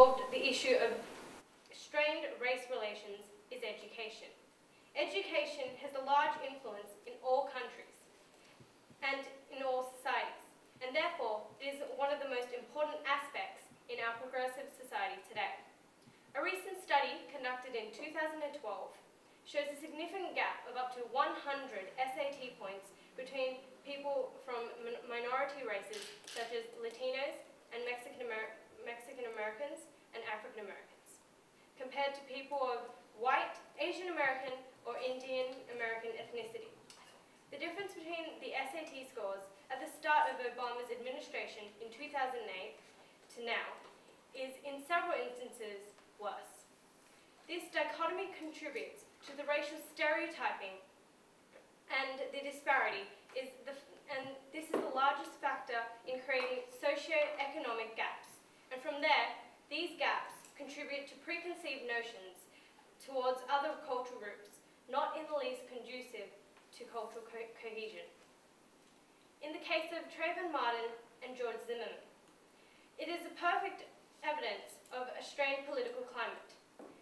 The issue of strained race relations is education. Education has a large influence in all countries and in all societies, and therefore it is one of the most important aspects in our progressive society today. A recent study conducted in 2012 shows a significant gap of up to 100 SAT points between people from minority races such as Latinos and Mexican Americans and African Americans, compared to people of white, Asian American, or Indian American ethnicity. The difference between the SAT scores at the start of Obama's administration in 2008 to now is, in several instances, worse. This dichotomy contributes to the racial stereotyping, and the disparity and this is the largest factor in creating socio-economic gaps. And from there, these gaps contribute to preconceived notions towards other cultural groups, not in the least conducive to cultural cohesion. In the case of Trayvon Martin and George Zimmerman, it is a perfect evidence of a strained political climate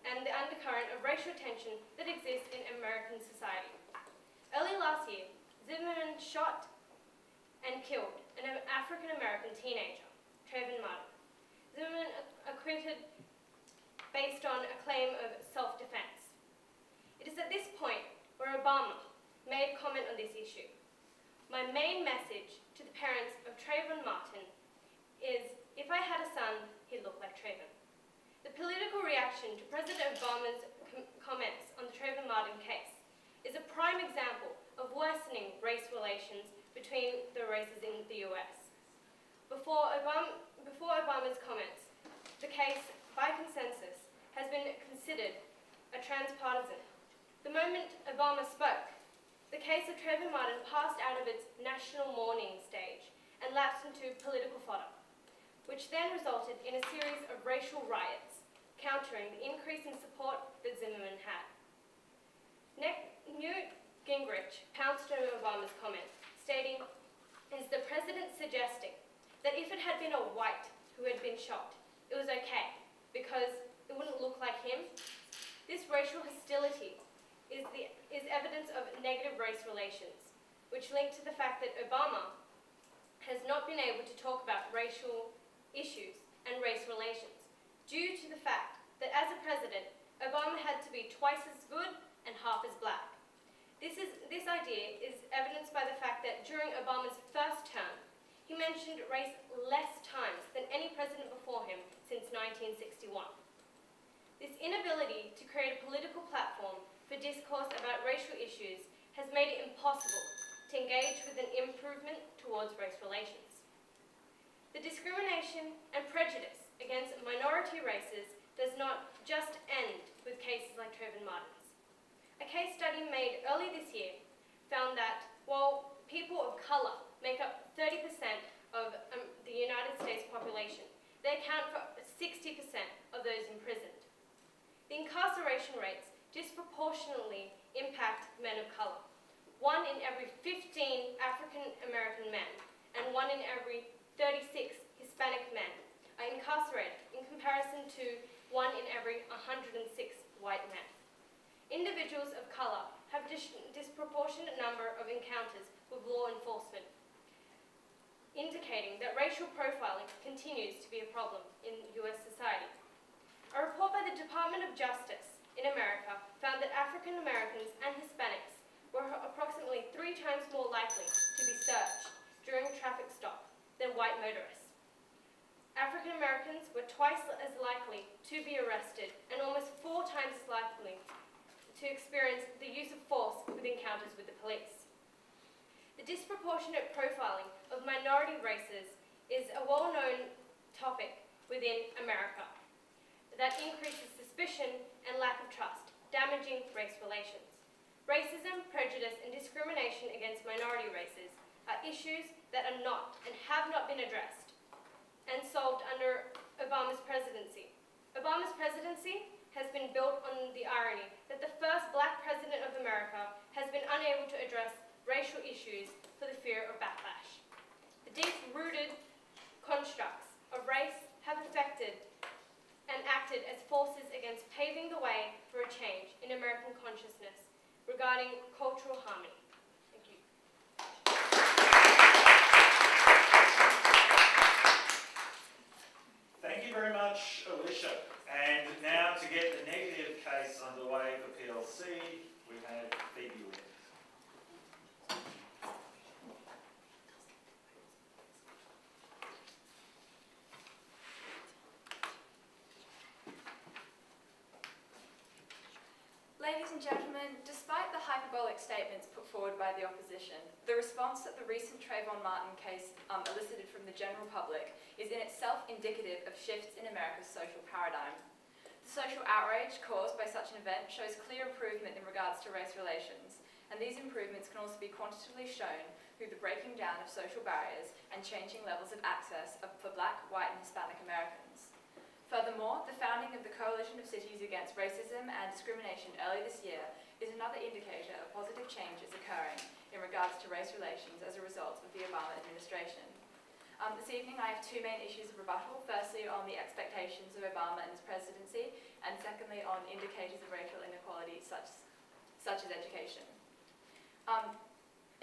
and the undercurrent of racial tension that exists in American society. Early last year, Zimmerman shot and killed an African-American teenager, Trayvon Martin. Zimmerman acquitted based on a claim of self-defense. It is at this point where Obama made comment on this issue. My main message to the parents of Trayvon Martin is, if I had a son, he'd look like Trayvon. The political reaction to President Obama's comments on the Trayvon Martin case is a prime example of worsening race relations between the races in the US. Before Obama's comments, the case, by consensus, has been considered a transpartisan. The moment Obama spoke, the case of Trayvon Martin passed out of its national mourning stage and lapsed into political fodder, which then resulted in a series of racial riots, countering the increasing support that Zimmerman had. Newt Gingrich pounced on Obama's comment, stating, "Is the president suggesting that if it had been a white who had been shot, it was okay, because it wouldn't look like him?" This racial hostility is evidence of negative race relations, which link to the fact that Obama has not been able to talk about racial issues and race relations, due to the fact that as a president, Obama had to be twice as good and half as black. This idea is evidenced by the fact that during Obama's first term, he mentioned race less times than any president before him since 1961. This inability to create a political platform for discourse about racial issues has made it impossible to engage with an improvement towards race relations. The discrimination and prejudice against minority races does not just end with cases like Trayvon Martin's. A case study made early this year found that while people of color make up 30% of the United States population, they account for 60% of those imprisoned. The incarceration rates disproportionately impact men of color. 1 in every 15 African American men and 1 in every 36 Hispanic men are incarcerated, in comparison to 1 in every 106 white men. Individuals of color have a disproportionate number of encounters with law enforcement, indicating that racial profiling continues to be a problem in US society. A report by the Department of Justice in America found that African Americans and Hispanics were approximately 3 times more likely to be searched during a traffic stop than white motorists. African Americans were twice as likely to be arrested and almost 4 times as likely to experience the use of force with encounters with the police. The disproportionate profiling of minority races is a well-known topic within America that increases suspicion and lack of trust, damaging race relations. Racism, prejudice, and discrimination against minority races are issues that are not and have not been addressed and solved under Obama's presidency. Obama's presidency has been built on the irony that the first black president of America has been unable to address racial issues for the fear of backlash. The deep-rooted constructs of race have affected and regarding cultural harmony. Thank you. Thank you very much, Alicia. And now to get the negative case underway for PLC, we have Phoebe Williams. Ladies and gentlemen, despite the hyperbolic statements put forward by the opposition, the response that the recent Trayvon Martin case elicited from the general public is in itself indicative of shifts in America's social paradigm. The social outrage caused by such an event shows clear improvement in regards to race relations, and these improvements can also be quantitatively shown through the breaking down of social barriers and changing levels of access for Black, white and Hispanic Americans. Furthermore, the founding of the Coalition of Cities Against Racism and Discrimination early this year is another indicator of positive changes occurring in regards to race relations as a result of the Obama administration. This evening I have two main issues of rebuttal, firstly on the expectations of Obama and his presidency, and secondly on indicators of racial inequality such as education.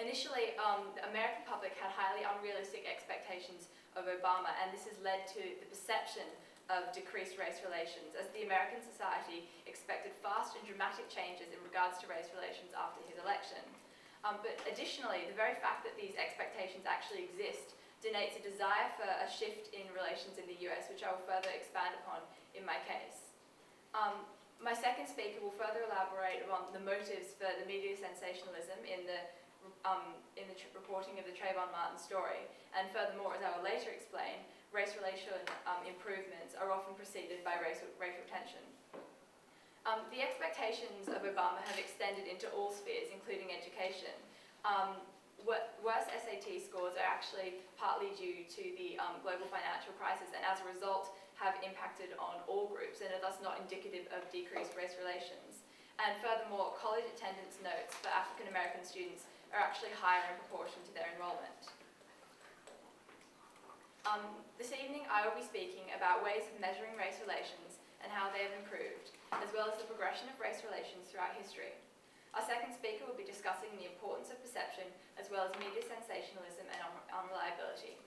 Initially, the American public had highly unrealistic expectations of Obama, and this has led to the perception of decreased race relations, as the American society expected fast and dramatic changes in regards to race relations after his election. But additionally, the very fact that these expectations actually exist denotes a desire for a shift in relations in the US, which I will further expand upon in my case. My second speaker will further elaborate on the motives for the media sensationalism in the reporting of the Trayvon Martin story, and furthermore, as I will later explain, race relation improvements are often preceded by racial tension. The expectations of Obama have extended into all spheres, including education. Worse SAT scores are actually partly due to the global financial crisis, and as a result have impacted on all groups and are thus not indicative of decreased race relations. And furthermore, college attendance notes for African American students are actually higher in proportion to their enrollment. This evening I will be speaking about ways of measuring race relations and how they have improved, as well as the progression of race relations throughout history. Our second speaker will be discussing the importance of perception, as well as media sensationalism and unreliability.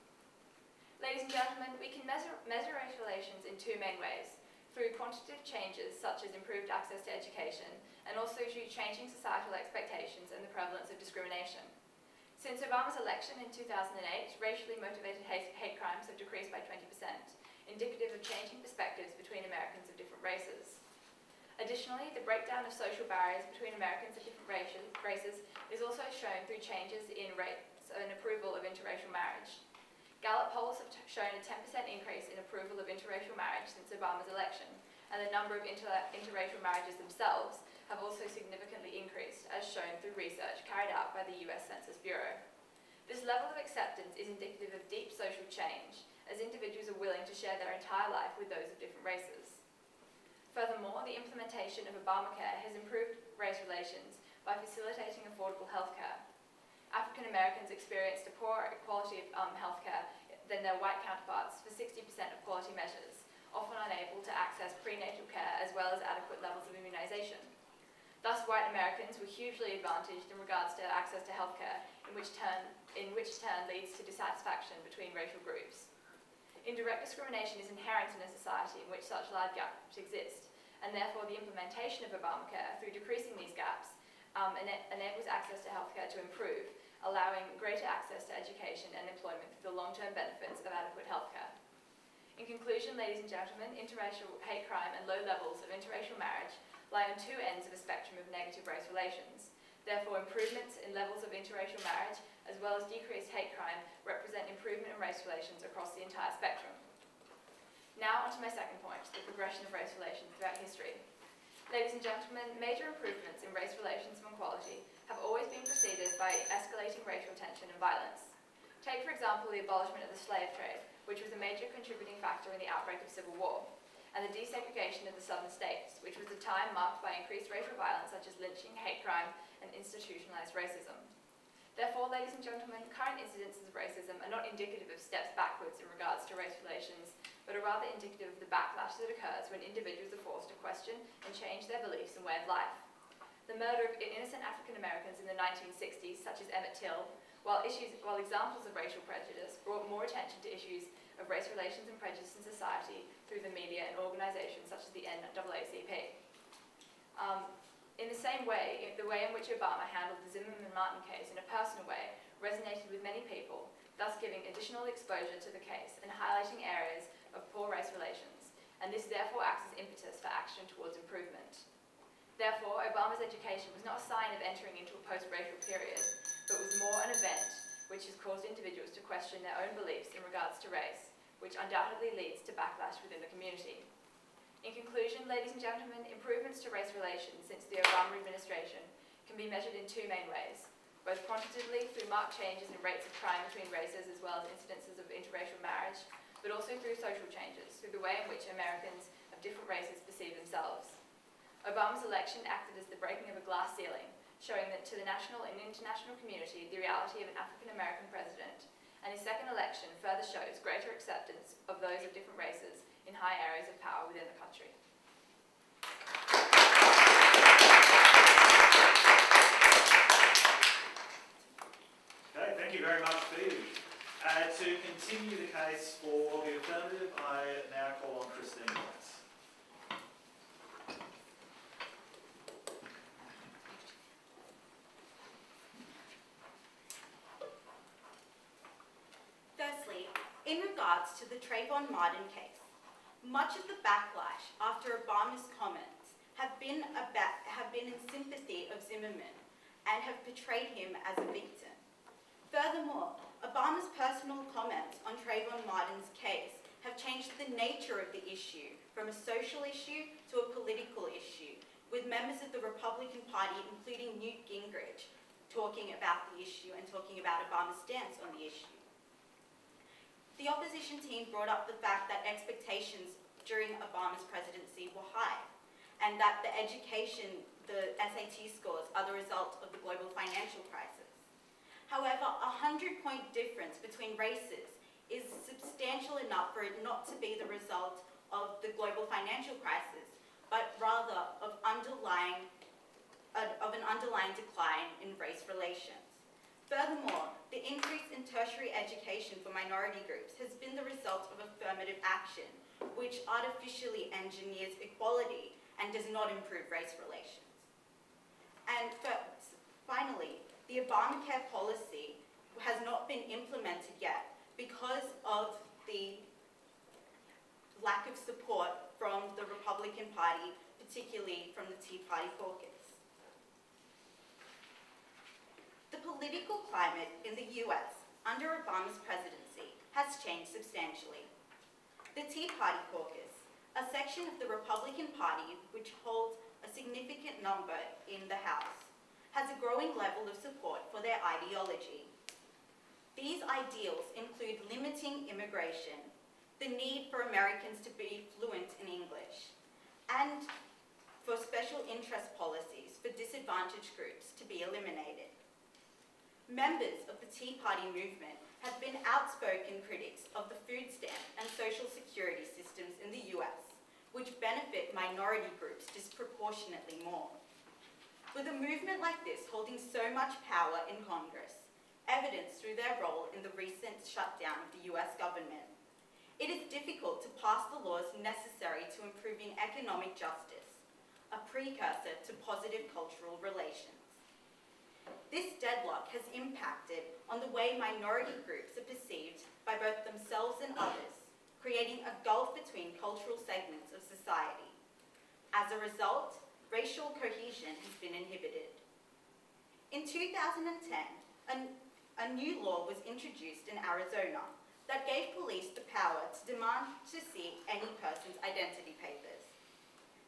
Ladies and gentlemen, we can measure race relations in two main ways: through quantitative changes such as improved access to education, and also through changing societal expectations and the prevalence of discrimination. Since Obama's election in 2008, racially motivated hate crimes have decreased by 20%, indicative of changing perspectives between Americans of different races. Additionally, the breakdown of social barriers between Americans of different races is also shown through changes in rates and approval of interracial marriage. Gallup polls have shown a 10% increase in approval of interracial marriage since Obama's election, and the number of interracial marriages themselves have also significantly increased, as shown through research carried out by the US Census Bureau. This level of acceptance is indicative of deep social change, as individuals are willing to share their entire life with those of different races. Furthermore, the implementation of Obamacare has improved race relations by facilitating affordable healthcare. African Americans experienced a poorer quality of healthcare than their white counterparts for 60% of quality measures, often unable to access prenatal care as well as adequate levels of immunization. Thus, white Americans were hugely advantaged in regards to access to healthcare, in which turn leads to dissatisfaction between racial groups. Indirect discrimination is inherent in a society in which such large gaps exist, and therefore the implementation of Obamacare, through decreasing these gaps, enables access to healthcare to improve, allowing greater access to education and employment through the long-term benefits of adequate healthcare. In conclusion, ladies and gentlemen, interracial hate crime and low levels of interracial marriage lie on two ends of a spectrum of negative race relations. Therefore, improvements in levels of interracial marriage, as well as decreased hate crime, represent improvement in race relations across the entire spectrum. Now, onto my second point, the progression of race relations throughout history. Ladies and gentlemen, major improvements in race relations and equality have always been preceded by escalating racial tension and violence. Take, for example, the abolishment of the slave trade, which was a major contributing factor in the outbreak of civil war, and the desegregation of the southern states, which was a time marked by increased racial violence such as lynching, hate crime, and institutionalized racism. Therefore, ladies and gentlemen, current incidences of racism are not indicative of steps backwards in regards to race relations, but are rather indicative of the backlash that occurs when individuals are forced to question and change their beliefs and way of life. the murder of innocent African Americans in the 1960s, such as Emmett Till, while examples of racial prejudice brought more attention to issues of race relations and prejudice in society through the media and organisations such as the NAACP. In the same way, the way in which Obama handled the Zimmerman-Martin case in a personal way resonated with many people, thus giving additional exposure to the case and highlighting areas of poor race relations, and this therefore acts as impetus for action towards improvement. Therefore, Obama's education was not a sign of entering into a post-racial period, but was more an event which has caused individuals to question their own beliefs in regards to race, which undoubtedly leads to backlash within the community. In conclusion, ladies and gentlemen, improvements to race relations since the Obama administration can be measured in two main ways, both quantitatively through marked changes in rates of crime between races as well as incidences of interracial marriage, but also through social changes, through the way in which Americans of different races perceive themselves. Obama's election acted as the breaking of a glass ceiling, showing that to the national and international community the reality of an African-American president, and his second election further shows greater acceptance of those of different races in high areas of power within the country. Okay, thank you very much, Phoebe. To continue the case for the affirmative, I now call on Christine Watts. Firstly, in regards to the Trayvon Martin case, much of the backlash after Obama's comments have been in sympathy of Zimmerman and have portrayed him as a victim. Furthermore, Obama's personal comments on Trayvon Martin's case have changed the nature of the issue from a social issue to a political issue, with members of the Republican Party, including Newt Gingrich, talking about the issue and talking about Obama's stance on the issue. The opposition team brought up the fact that expectations during Obama's presidency were high, and that the SAT scores are the result of the global financial crisis. However, a 100-point difference between races is substantial enough for it not to be the result of the global financial crisis, but rather of an underlying decline in race relations. Furthermore, the increase in tertiary education for minority groups has been the result of affirmative action, which artificially engineers equality and does not improve race relations. And finally, the Obamacare policy has not been implemented yet because of the lack of support from the Republican Party, particularly from the Tea Party caucus. The political climate in the US under Obama's presidency has changed substantially. The Tea Party caucus, a section of the Republican Party which holds a significant number in the House, has a growing level of support for their ideology. These ideals include limiting immigration, the need for Americans to be fluent in English, and for special interest policies for disadvantaged groups to be eliminated. Members of the Tea Party movement have been outspoken critics of the food stamp and social security systems in the US, which benefit minority groups disproportionately more. With a movement like this holding so much power in Congress, evidenced through their role in the recent shutdown of the US government, it is difficult to pass the laws necessary to improving economic justice, a precursor to positive cultural relations. This deadlock has impacted on the way minority groups are perceived by both themselves and others, creating a gulf between cultural segments of society. As a result, racial cohesion has been inhibited. In 2010, a new law was introduced in Arizona that gave police the power to demand to see any person's identity papers,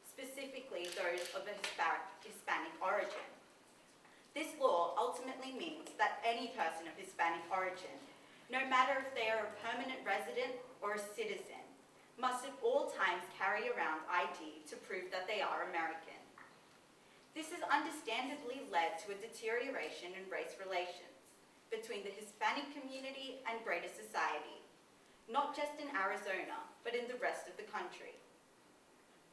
specifically those of a Hispanic origin. This law ultimately means that any person of Hispanic origin, no matter if they are a permanent resident or a citizen, must at all times carry around ID to prove that they are American. This has understandably led to a deterioration in race relations between the Hispanic community and greater society, not just in Arizona, but in the rest of the country.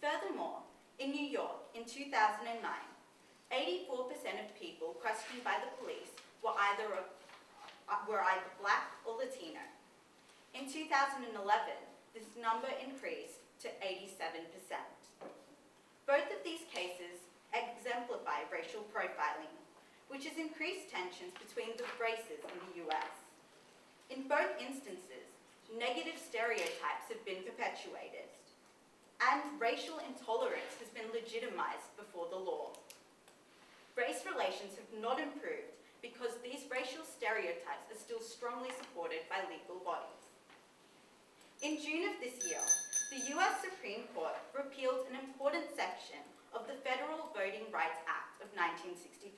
Furthermore, in New York in 2009, 84% of people questioned by the police were either black or Latino. In 2011, this number increased to 87%. Both of these cases exemplify racial profiling, which has increased tensions between the races in the US. In both instances, negative stereotypes have been perpetuated, and racial intolerance has been legitimized before the law. Race relations have not improved because these racial stereotypes are still strongly supported by legal bodies. In June of this year, the US Supreme Court repealed an important section of the Federal Voting Rights Act of 1965,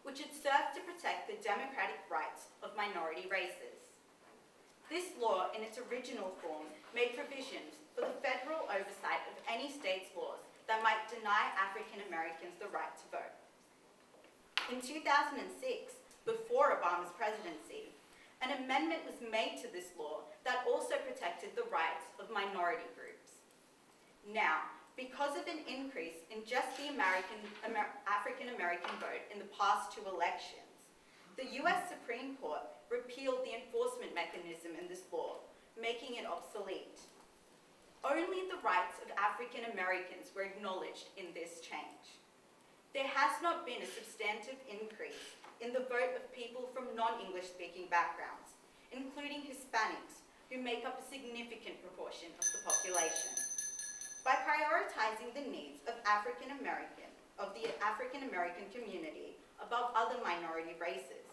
which had served to protect the democratic rights of minority races. This law, in its original form, made provisions for the federal oversight of any state's laws that might deny African Americans the right to vote. In 2006, before Obama's presidency, an amendment was made to this law that also protected the rights of minority groups. Now, because of an increase in just the African American vote in the past two elections, the US Supreme Court repealed the enforcement mechanism in this law, making it obsolete. Only the rights of African Americans were acknowledged in this change. There has not been a substantive increase in the vote of people from non-English speaking backgrounds, including Hispanics, who make up a significant proportion of the population. By prioritizing the needs of the African American community above other minority races,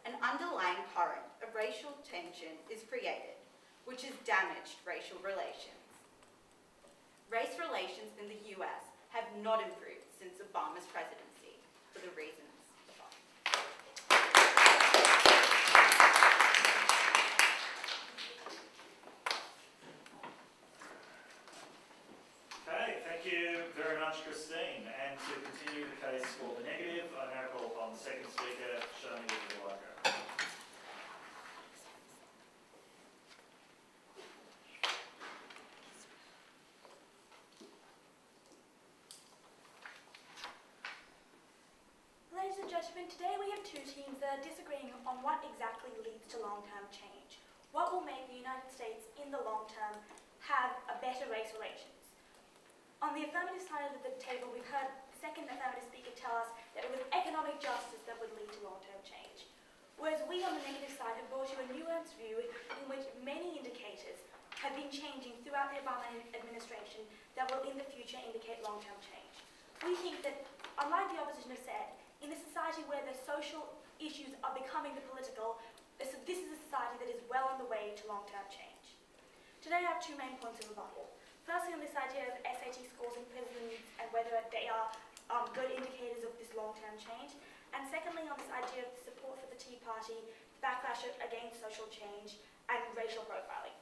an underlying current of racial tension is created, which has damaged racial relations. Race relations in the US have not improved since Obama's presidency, for the reasons above. Okay, thank you very much, Christine. And to continue the case for the negative, I now call upon the second speaker, Shani Wilaka. Ladies and gentlemen, today we have two teams that are disagreeing on what exactly leads to long-term change. What will make the United States in the long term have a better race relations? On the affirmative side of the table, we've heard the second affirmative speaker tell us that it was economic justice that would lead to long-term change. Whereas we on the negative side have brought you a nuanced view in which many indicators have been changing throughout the Obama administration that will in the future indicate long-term change. We think that, unlike the opposition has said, in a society where the social issues are becoming the political, this is a society that is well on the way to long-term change. Today I have two main points of rebuttal. Firstly, on this idea of SAT scores in prisons and whether they are good indicators of this long-term change. And secondly, on this idea of the support for the Tea Party, backlash against social change, and racial profiling.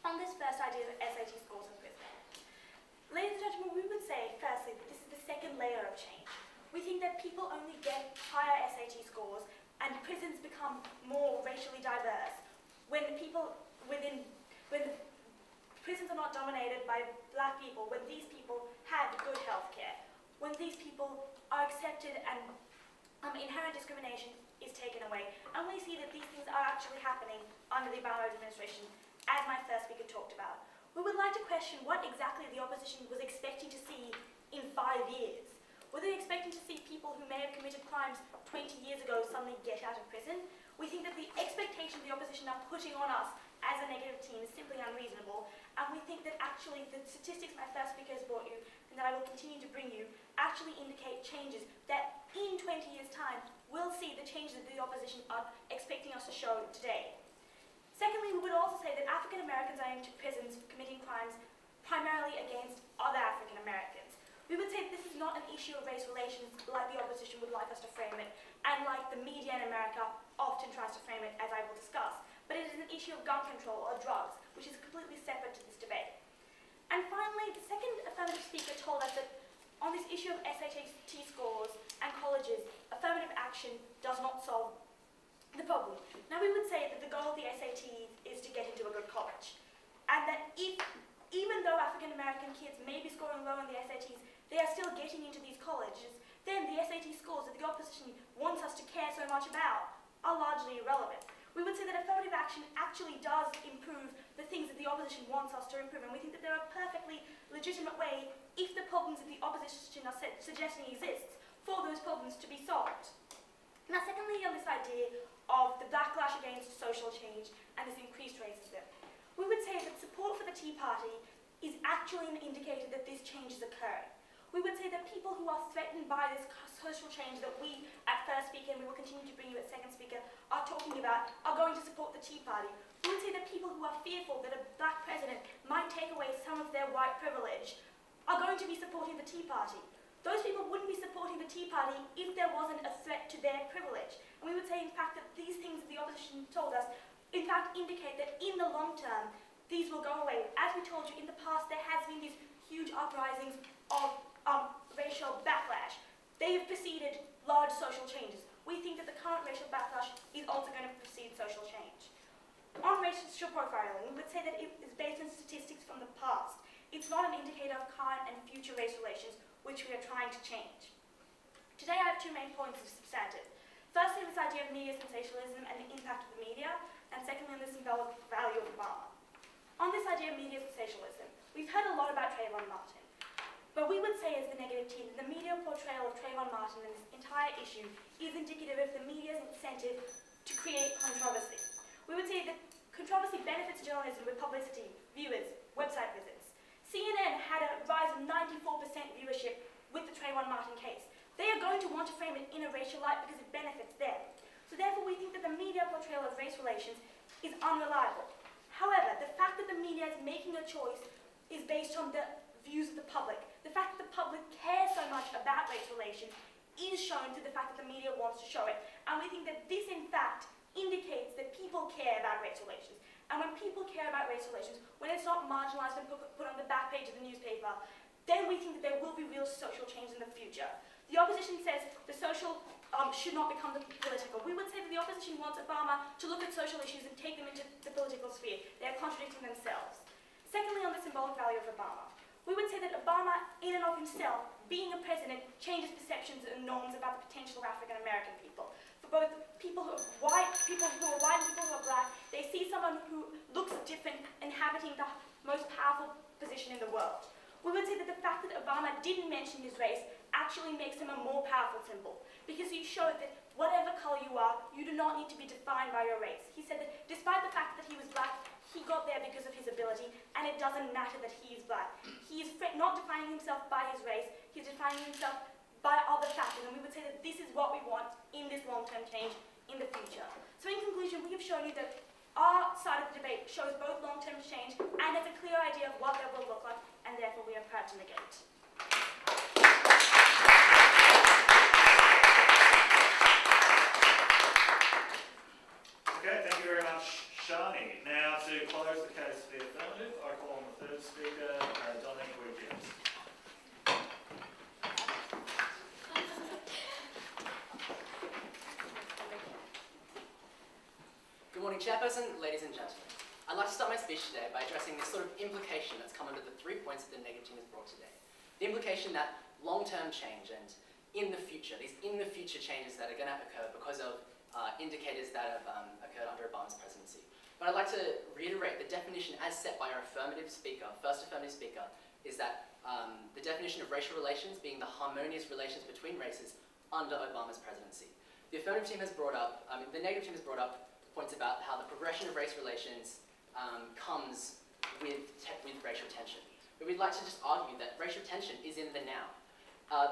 On this first idea of SAT scores in prison. Ladies and gentlemen, we would say, firstly, that this is the second layer of change. We think that people only get higher SAT scores and prisons become more racially diverse when prisons are not dominated by black people, when these people have good health care, when these people are accepted and inherent discrimination is taken away. And we see that these things are actually happening under the Obama administration, as my first speaker talked about. We would like to question what exactly the opposition was expecting to see in 5 years. Were they expecting to see people who may have committed crimes 20 years ago suddenly get out of prison? We think that the expectation the opposition are putting on us as a negative team is simply unreasonable, and we think that actually the statistics my first speaker has brought you, and that I will continue to bring you, actually indicate changes that in 20 years' time we'll see the changes that the opposition are expecting us to show today. Secondly, we would also say that African Americans are into prisons committing crimes primarily against other African Americans. We would say that this is not an issue of race relations like the opposition would like us to frame it, and like the media in America often tries to frame it, as I will discuss. But it is an issue of gun control or drugs, which is completely separate to this debate. And finally, the second affirmative speaker told us that on this issue of SAT scores and colleges, affirmative action does not solve the problem. Now, we would say that the goal of the SAT is to get into a good college, and that even though African American kids may be scoring low on the SATs, they are still getting into these colleges. then the SAT scores that the opposition wants us to care so much about are largely irrelevant. We would say that affirmative action actually does improve the things that the opposition wants us to improve, and we think that there are a perfectly legitimate way, if the problems that the opposition are suggesting exists, for those problems to be solved. Now, secondly, on this idea of the backlash against social change and this increased racism, we would say that support for the Tea Party is actually an indicator that this change is occurring. We would say that people who are threatened by this social change that we at first speaker, and we will continue to bring you at second speaker, are talking about, are going to support the Tea Party. We would say that people who are fearful that a black president might take away some of their white privilege are going to be supporting the Tea Party. Those people wouldn't be supporting the Tea Party if there wasn't a threat to their privilege. And we would say, in fact, that these things that the opposition told us, in fact, indicate that in the long term, these will go away. As we told you, in the past, there has been these huge uprisings of racial backlash. They have preceded large social changes. We think that the current racial backlash is also going to precede social change. On racial profiling, we would say that it is based on statistics from the past. It's not an indicator of current and future race relations, which we are trying to change. Today I have two main points of substantive. Firstly, this idea of media sensationalism and the impact of the media, and secondly, on the symbolic value of Obama. On this idea of media sensationalism, we've heard a lot about Trayvon Martin. But we would say as the negative team, the media portrayal of Trayvon Martin and this entire issue is indicative of the media's incentive to create controversy. We would say that controversy benefits journalism with publicity, viewers, website visits. CNN had a rise of 94% viewership with the Trayvon Martin case. They are going to want to frame it in a racial light because it benefits them. So therefore we think that the media portrayal of race relations is unreliable. However, the fact that the media is making a choice is based on the views of the public. The fact that the public cares so much about race relations is shown through the fact that the media wants to show it. And we think that this, in fact, indicates that people care about race relations. And when people care about race relations, when it's not marginalised and put on the back page of the newspaper, then we think that there will be real social change in the future. The opposition says the social should not become the political. We would say that the opposition wants Obama to look at social issues and take them into the political sphere. They are contradicting themselves. Secondly, on the symbolic value of Obama, we would say that Obama, in and of himself, being a president, changes perceptions and norms about the potential of African American people. For both people who are white, people who are black, they see someone who looks different inhabiting the most powerful position in the world. We would say that the fact that Obama didn't mention his race actually makes him a more powerful symbol, because he showed that whatever color you are, you do not need to be defined by your race. He said that despite the fact that he was black, he got there because of his ability, and it doesn't matter that he is black. He is not defining himself by his race, he's defining himself by other factors, and we would say that this is what we want in this long-term change in the future. So in conclusion, we have shown you that our side of the debate shows both long-term change and has a clear idea of what that will look like, and therefore we are proud to negate. Okay, thank you very much, Shani. Now, to close the case for the affirmative, I call on the third speaker, Dominic Williams. Good morning, Chairperson, ladies and gentlemen. I'd like to start my speech today by addressing this sort of implication that's come under the 3 points that the negative team has brought today. The implication that long-term change and in the future, these in-the-future changes that are going to occur because of indicators that have occurred under Obama's presidency. But I'd like to reiterate the definition as set by our affirmative speaker, first affirmative speaker, is that the definition of racial relations being the harmonious relations between races under Obama's presidency. The affirmative team has brought up, the negative team has brought up points about how the progression of race relations comes with racial tension. But we'd like to just argue that racial tension is in the now.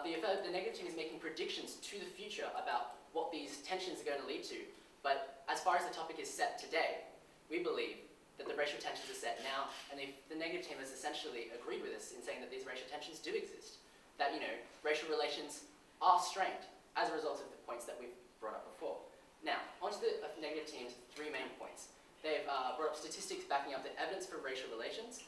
The negative team is making predictions to the future about what these tensions are going to lead to. But as far as the topic is set today, we believe that the racial tensions are set now, and the negative team has essentially agreed with us in saying that these racial tensions do exist. That, racial relations are strained as a result of the points that we've brought up before. Now, onto the negative team's 3 main points. They've brought up statistics backing up the evidence for racial relations,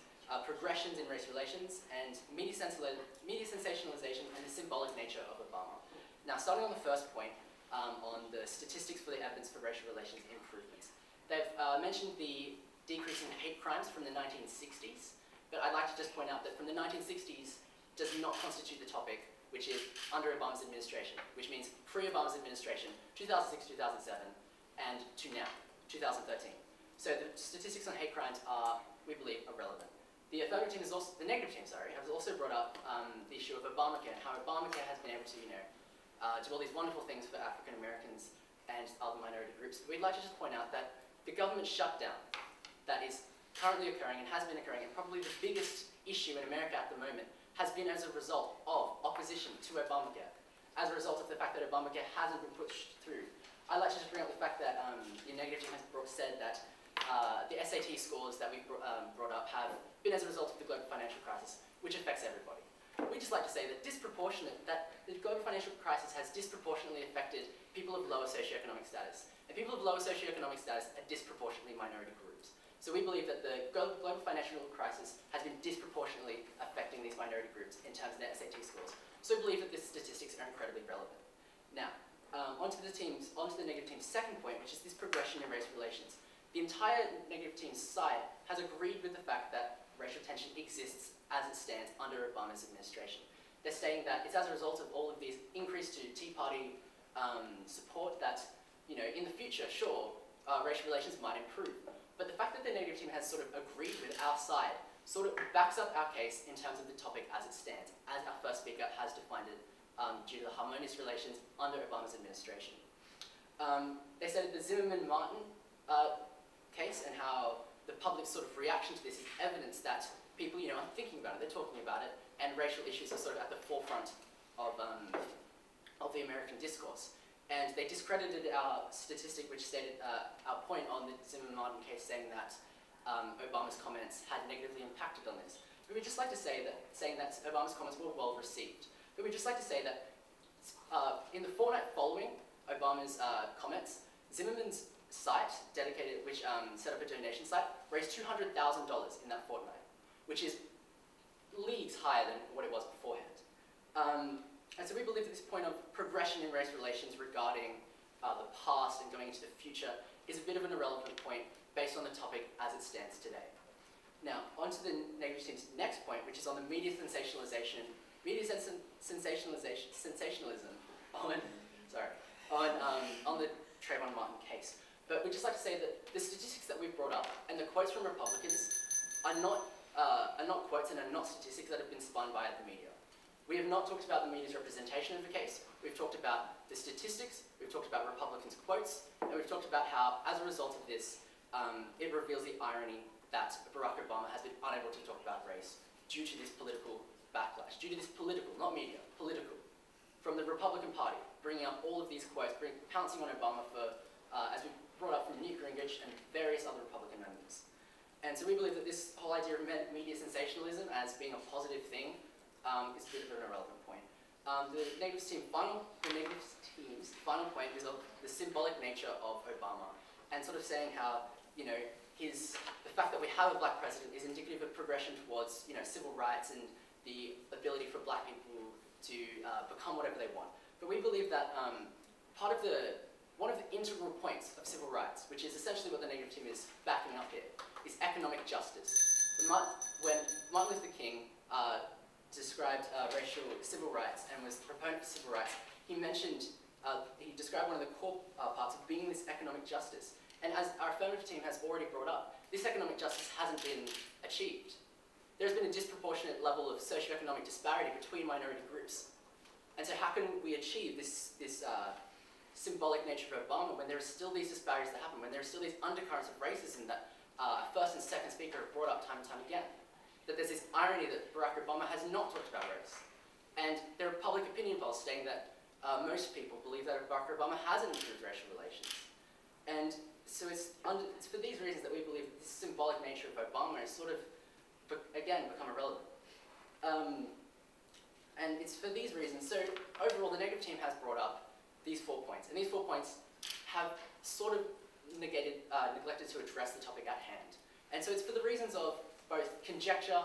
progressions in race relations, and media sensationalization and the symbolic nature of Obama. Now, starting on the first point, on the statistics for the evidence for racial relations improvements. They've mentioned the decrease in hate crimes from the 1960s, but I'd like to just point out that from the 1960s does not constitute the topic which is under Obama's administration, which means pre-Obama's administration, 2006-2007, and to now, 2013. So the statistics on hate crimes are, we believe, irrelevant. The affirmative team the negative team, has also brought up the issue of Obamacare and how Obamacare has been able to, do all these wonderful things for African Americans and other minority groups. We'd like to just point out that the government shutdown that is currently occurring and has been occurring, and probably the biggest issue in America at the moment, has been as a result of opposition to Obamacare, as a result of the fact that Obamacare hasn't been pushed through. I'd like to just bring up the fact that the negative team has said that the SAT scores that we've brought up have been as a result of the global financial crisis, which affects everybody. We'd just like to say that the global financial crisis has disproportionately affected people of lower socioeconomic status. And people of lower socioeconomic status are disproportionately minority groups. So we believe that the global financial crisis has been disproportionately affecting these minority groups in terms of their SAT scores. So we believe that these statistics are incredibly relevant. Now, onto the negative team's second point, which is this progression in race relations. The entire negative team's side has agreed with the fact that racial tension exists as it stands under Obama's administration. They're stating that it's as a result of all of these increase to Tea Party support that, in the future, sure, racial relations might improve. But the fact that the negative team has sort of agreed with our side sort of backs up our case in terms of the topic as it stands, as our first speaker has defined it due to the harmonious relations under Obama's administration. They said that the Zimmerman-Martin case and how the public's sort of reaction to this is evidence that people, are thinking about it, they're talking about it, and racial issues are sort of at the forefront of the American discourse. And they discredited our statistic which stated our point on the Zimmerman-Martin case, saying that Obama's comments had negatively impacted on this. But we'd just like to say that, saying that Obama's comments were well received. But we'd just like to say that in the fortnight following Obama's comments, Zimmerman's site, which set up a donation site, raised $200,000 in that fortnight, which is leagues higher than what it was beforehand. And so we believe that this point of progression in race relations regarding the past and going into the future is a bit of an irrelevant point based on the topic as it stands today. Now, on to the negative team's next point, which is on the media sensationalism on the Trayvon Martin case. But we'd just like to say that the statistics that we've brought up and the quotes from Republicans are not quotes and are not statistics that have been spun by the media. We have not talked about the media's representation of the case. We've talked about the statistics, we've talked about Republicans' quotes, and we've talked about how, as a result of this, it reveals the irony that Barack Obama has been unable to talk about race due to this political backlash, due to this political, not media, political, from the Republican Party, bringing up all of these quotes, pouncing on Obama for, as we brought up from Newt Gingrich and various other Republican members. And so we believe that this whole idea of media sensationalism as being a positive thing is a bit of an irrelevant point. The negative team's final point is of the symbolic nature of Obama, and sort of saying how, the fact that we have a black president is indicative of progression towards, civil rights and the ability for black people to become whatever they want. But we believe that one of the integral points of civil rights, which is essentially what the negative team is backing up here, is economic justice. When Martin Luther King described racial civil rights and was a proponent for civil rights, he described one of the core parts of being this economic justice. And as our affirmative team has already brought up, this economic justice hasn't been achieved. There's been a disproportionate level of socioeconomic disparity between minority groups. And so how can we achieve this symbolic nature of Obama when there are still these disparities that happen, when there are still these undercurrents of racism that first and second speaker have brought up time and time again? That there's this irony that Barack Obama has not talked about race. And there are public opinion polls stating that most people believe that Barack Obama hasn't improved racial relations. And so it's for these reasons that we believe this symbolic nature of Obama is sort of, again, become irrelevant. And it's for these reasons. So overall, the negative team has brought up these 4 points. And these 4 points have sort of neglected to address the topic at hand. And so it's for the reasons of both conjecture,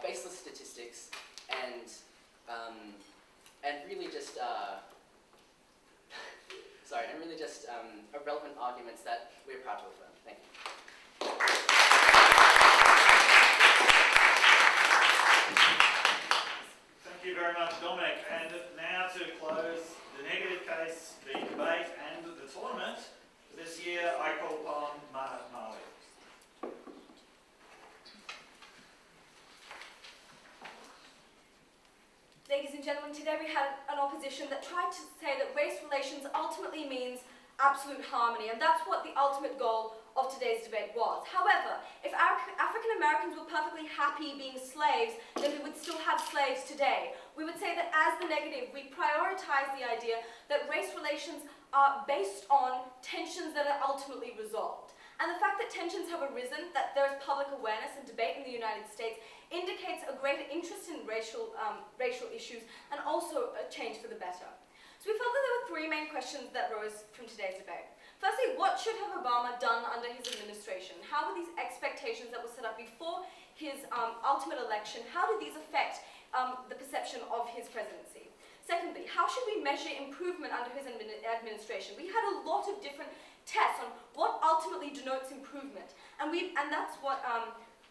baseless statistics, and really just irrelevant arguments that we're proud to affirm. Thank you. Thank you very very much, Dominic. And now to close the negative case, the debate and the tournament, this year I call upon Marley. Ladies and gentlemen, today we had an opposition that tried to say that race relations ultimately means absolute harmony, and that's what the ultimate goal of today's debate was. However, if African Americans were perfectly happy being slaves, then we would still have slaves today. We would say that as the negative, we prioritize the idea that race relations are based on tensions that are ultimately resolved. And the fact that tensions have arisen, that there is public awareness and debate in the United States, indicates a greater interest in racial issues and also a change for the better. So we felt that there were three main questions that rose from today's debate. Firstly, what should have Obama done under his administration? How were these expectations that were set up before his ultimate election, how did these affect the perception of his presidency? Secondly, how should we measure improvement under his administration? We had a lot of different tests on what ultimately denotes improvement, and that's what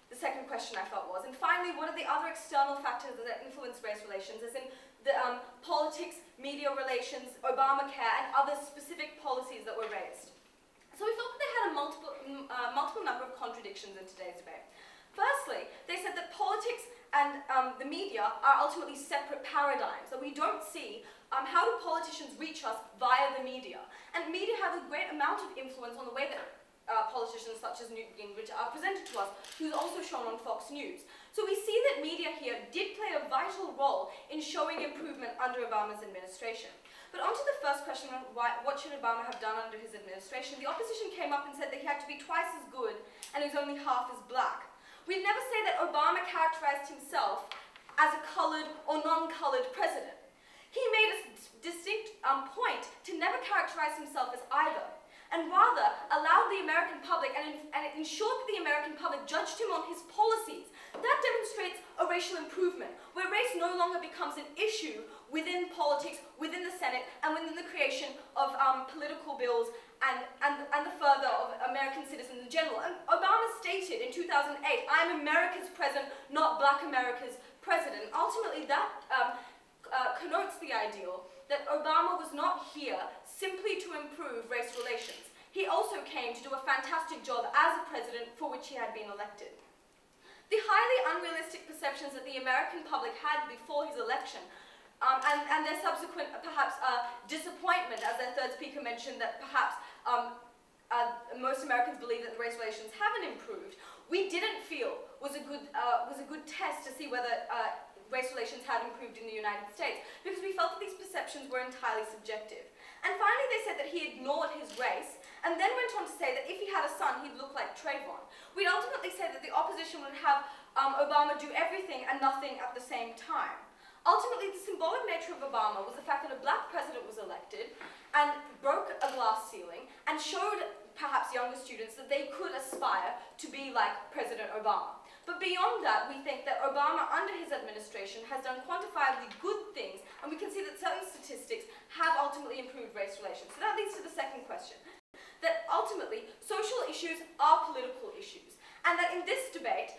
the second question I felt was. And finally, what are the other external factors that influence race relations, as in the politics, media relations, Obamacare, and other specific policies that were raised? So we felt that they had a multiple number of contradictions in today's debate. Firstly, they said that politics and the media are ultimately separate paradigms, that we don't see how do politicians reach us via the media. And media have a great amount of influence on the way that politicians such as Newt Gingrich are presented to us, who's also shown on Fox News. So we see that media here did play a vital role in showing improvement under Obama's administration. But onto the first question, what should Obama have done under his administration? The opposition came up and said that he had to be twice as good and he was only half as black. We'd never say that Obama characterized himself as a colored or non-colored president. He made a distinct point to never characterize himself as either, and rather allowed the American public and ensured that the American public judged him on his policies. That demonstrates a racial improvement, where race no longer becomes an issue within politics, within the Senate, and within the creation of political bills and the further of American citizens in general. And Obama stated in 2008, "I'm America's president, not Black America's president." Ultimately, that connotes the ideal that Obama was not here simply to improve race relations. He also came to do a fantastic job as a president for which he had been elected. The highly unrealistic perceptions that the American public had before his election, and their subsequent, perhaps, disappointment, as their third speaker mentioned, that perhaps most Americans believe that the race relations haven't improved, we didn't feel was a good test to see whether race relations had improved in the United States, because we felt that these perceptions were entirely subjective. And finally, they said that he ignored his race, and then went on to say that if he had a son, he'd look like Trayvon. We'd ultimately say that the opposition would have Obama do everything and nothing at the same time. Ultimately, the symbolic nature of Obama was the fact that a black president was elected and broke a glass ceiling and showed perhaps younger students that they could aspire to be like President Obama. But beyond that, we think that Obama, under his administration, has done quantifiably good things, and we can see that certain statistics have ultimately improved race relations. So that leads to the second question, that ultimately, social issues are political issues, and that in this debate,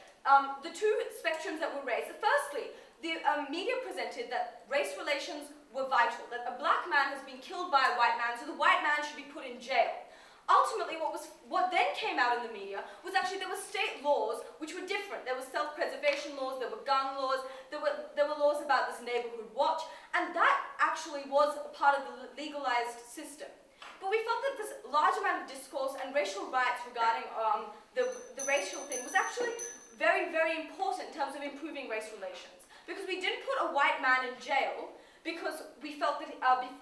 the two spectrums that were raised, firstly, the media presented that race relations were vital, that a black man has been killed by a white man, so the white man should be put in jail. Ultimately, what then came out in the media was actually there were state laws which were different. There were self-preservation laws, there were gun laws, there were laws about this neighborhood watch, and that actually was a part of the legalized system. But we felt that this large amount of discourse and racial riots regarding the racial thing was actually very, very important in terms of improving race relations, because we didn't put a white man in jail because we felt that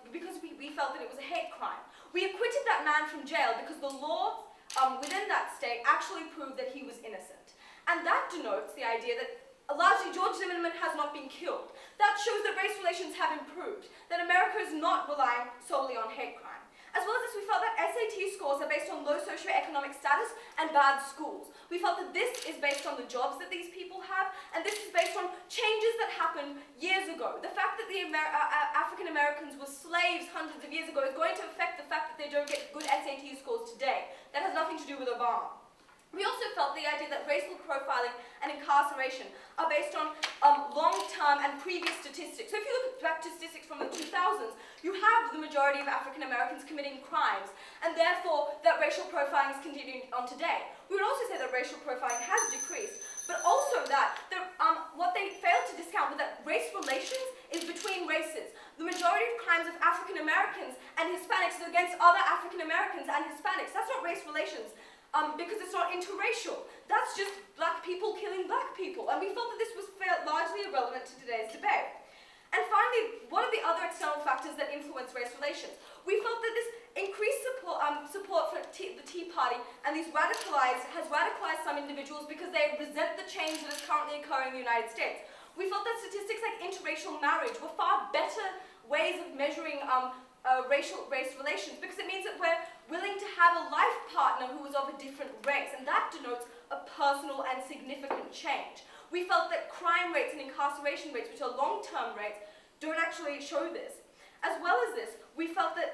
we felt that it was a hate crime. We acquitted that man from jail because the law within that state actually proved that he was innocent. And that denotes the idea that largely George Zimmerman has not been killed. That shows that race relations have improved, that America is not relying solely on hate crime. As well as this, we felt that SAT scores are based on low socioeconomic status and bad schools. We felt that this is based on the jobs that these people have, and this is based on changes that happened years ago. The fact that the African Americans were slaves hundreds of years ago is going to affect the fact that they don't get good SAT scores today. That has nothing to do with Obama. We also felt the idea that racial profiling and incarceration are based on long-term and previous statistics. So if you look back to statistics from the 2000s, you have the majority of African Americans committing crimes, and therefore that racial profiling is continuing on today. We would also say that racial profiling has decreased, but also that what they failed to discount was that race relations is between races. The majority of crimes of African Americans and Hispanics is against other African Americans and Hispanics. That's not race relations. Because it's not interracial. That's just black people killing black people. And we felt that this was largely irrelevant to today's debate. And finally, what are the other external factors that influence race relations? We felt that this increased support for the Tea Party and has radicalized some individuals because they resent the change that is currently occurring in the United States. We felt that statistics like interracial marriage were far better ways of measuring race relations, because it means that we're willing to have a life partner who is of a different race, and that denotes a personal and significant change. We felt that crime rates and incarceration rates, which are long-term rates, don't actually show this. As well as this, we felt that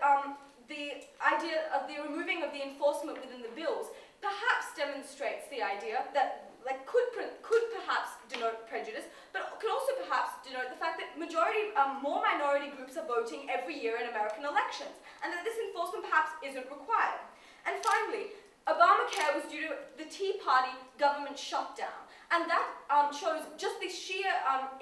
the idea of the removing of the enforcement within the bills perhaps demonstrates the idea that could perhaps denote prejudice, but could also perhaps denote the fact that more minority groups are voting every year in American elections, and that this enforcement perhaps isn't required. And finally, Obamacare was due to the Tea Party government shutdown, and that shows just the sheer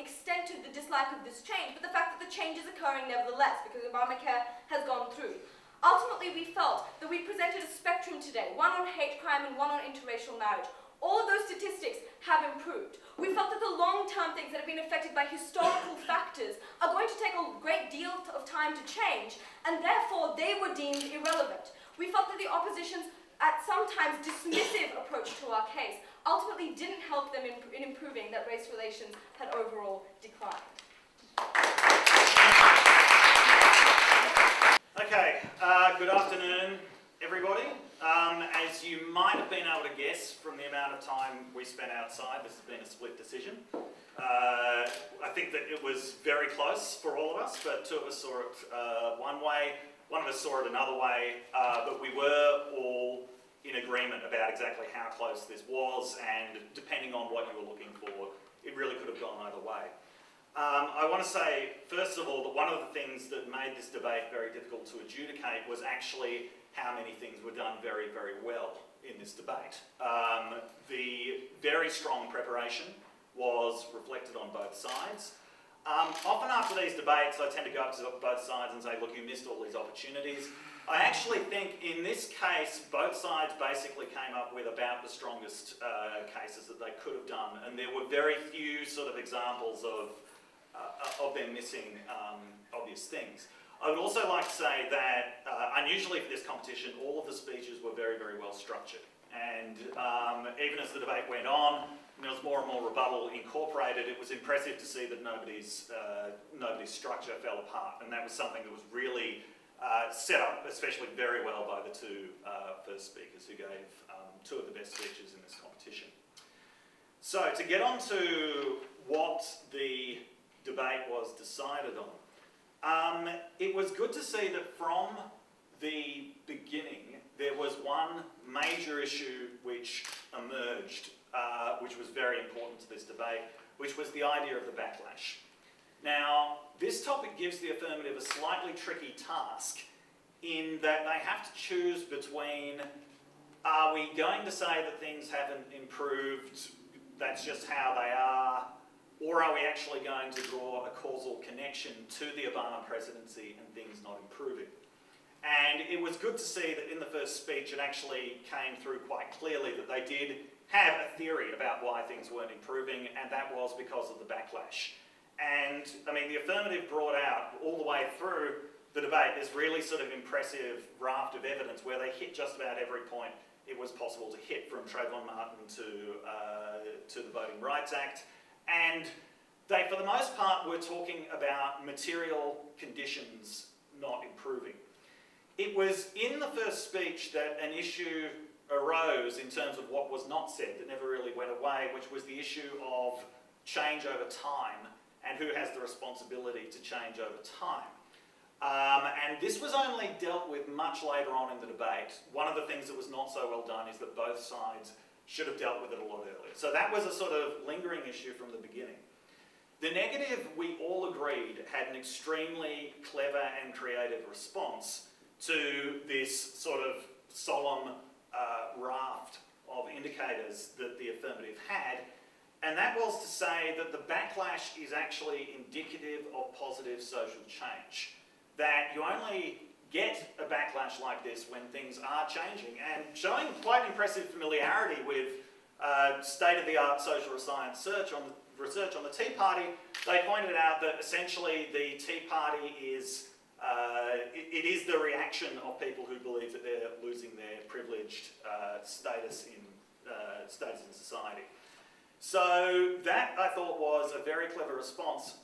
extent of the dislike of this change, but the fact that the change is occurring nevertheless, because Obamacare has gone through. Ultimately, we felt that we presented a spectrum today, one on hate crime and one on interracial marriage. All of those statistics have improved. We felt that the long-term things that have been affected by historical factors are going to take a great deal of time to change, and therefore they were deemed irrelevant. We felt that the opposition's at sometimes dismissive approach to our case ultimately didn't help them in improving that race relations had overall declined. Okay, good afternoon, everybody. As you might have been able to guess from the amount of time we spent outside, this has been a split decision. I think that it was very close for all of us, but two of us saw it one way, one of us saw it another way, but we were all in agreement about exactly how close this was, and depending on what you were looking for, it really could have gone either way. I want to say, first of all, that one of the things that made this debate very difficult to adjudicate was actually how many things were done very, very well in this debate. The very strong preparation was reflected on both sides. Often after these debates, I tend to go up to both sides and say, look, you missed all these opportunities. I actually think in this case, both sides basically came up with about the strongest cases that they could have done, and there were very few sort of examples of them missing obvious things. I would also like to say that, unusually for this competition, all of the speeches were very, very well structured. And even as the debate went on, there was more and more rebuttal incorporated. It was impressive to see that nobody's structure fell apart, and that was something that was really set up especially very well by the two first speakers, who gave two of the best speeches in this competition. So to get on to what the debate was decided on, it was good to see that from the beginning there was one major issue which emerged, which was very important to this debate, which was the idea of the backlash. Now, this topic gives the affirmative a slightly tricky task in that they have to choose between, are we going to say that things haven't improved, that's just how they are, or are we actually going to draw a causal connection to the Obama presidency and things not improving? And it was good to see that in the first speech it actually came through quite clearly that they did have a theory about why things weren't improving, and that was because of the backlash. And, I mean, the affirmative brought out all the way through the debate this really sort of impressive raft of evidence where they hit just about every point it was possible to hit, from Trayvon Martin to the Voting Rights Act. And they, for the most part, were talking about material conditions not improving. It was in the first speech that an issue arose in terms of what was not said that never really went away, which was the issue of change over time and who has the responsibility to change over time. And this was only dealt with much later on in the debate. One of the things that was not so well done is that both sides should have dealt with it a lot earlier. So that was a sort of lingering issue from the beginning. The negative, we all agreed, had an extremely clever and creative response to this sort of solemn raft of indicators that the affirmative had, and that was to say that the backlash is actually indicative of positive social change. That you only get a backlash like this when things are changing, and showing quite impressive familiarity with state-of-the-art social science research on the Tea Party, they pointed out that essentially the Tea Party is it is the reaction of people who believe that they're losing their privileged status in society. So that, I thought, was a very clever response.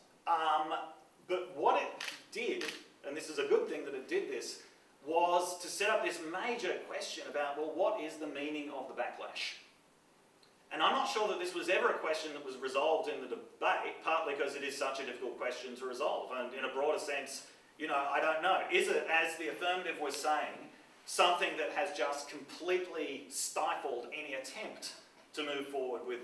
But what it did, and this is a good thing that it did this, was to set up this major question about, well, what is the meaning of the backlash? And I'm not sure that this was ever a question that was resolved in the debate, partly because it is such a difficult question to resolve. And in a broader sense, you know, I don't know. Is it, as the affirmative was saying, something that has just completely stifled any attempt to move forward with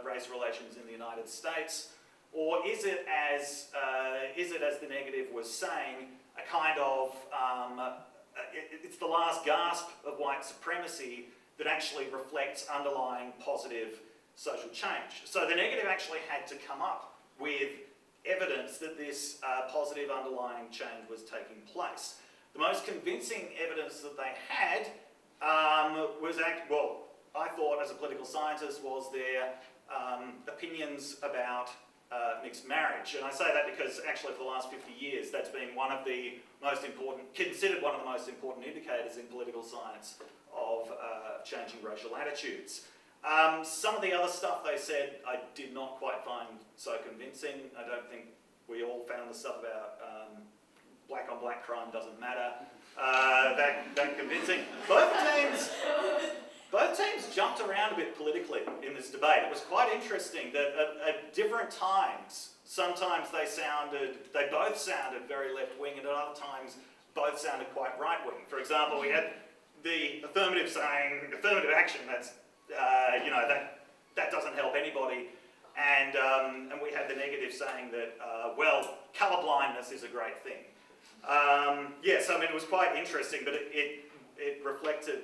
race relations in the United States? Or is it, as the negative was saying, a kind of, it's the last gasp of white supremacy that actually reflects underlying positive social change? So the negative actually had to come up with evidence that this positive underlying change was taking place. The most convincing evidence that they had was, I thought as a political scientist, was their opinions about mixed marriage. And I say that because actually for the last 50 years that's been one of the most important, considered one of the most important indicators in political science of changing racial attitudes. Some of the other stuff they said I did not quite find so convincing. I don't think we all found the stuff about black on black crime doesn't matter that convincing. Both teams jumped around a bit politically in this debate. It was quite interesting that at different times, sometimes they both sounded very left-wing, and at other times both sounded quite right-wing. For example, we had the affirmative saying, affirmative action, that's, you know, that doesn't help anybody. And we had the negative saying that, well, colourblindness is a great thing. Yes, I mean, it was quite interesting, but it reflected,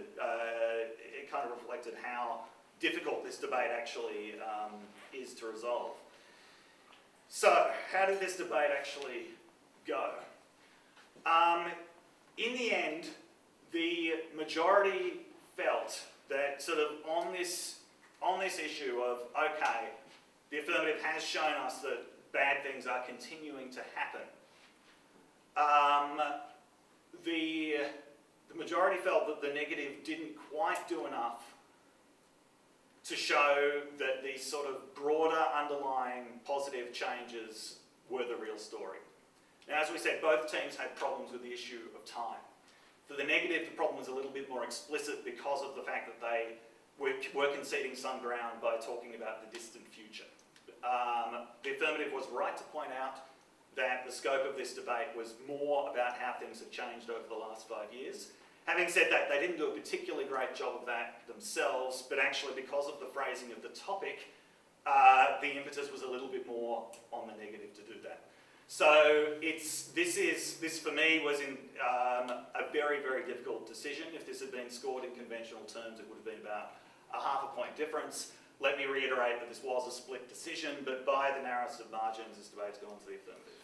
it kind of reflected how difficult this debate actually is to resolve. So, how did this debate actually go? In the end, the majority felt that sort of on this issue of, okay, the affirmative has shown us that bad things are continuing to happen. The majority felt that the negative didn't quite do enough to show that these sort of broader underlying positive changes were the real story. Now, as we said, both teams had problems with the issue of time. For the negative, the problem was a little bit more explicit because of the fact that they were conceding some ground by talking about the distant future. The affirmative was right to point out that the scope of this debate was more about how things have changed over the last 5 years. Having said that, they didn't do a particularly great job of that themselves, but actually because of the phrasing of the topic, the impetus was a little bit more on the negative to do that. So this for me was a very, very difficult decision. If this had been scored in conventional terms, it would have been about a half a point difference. Let me reiterate that this was a split decision, but by the narrowest of margins, this debate's gone to the affirmative.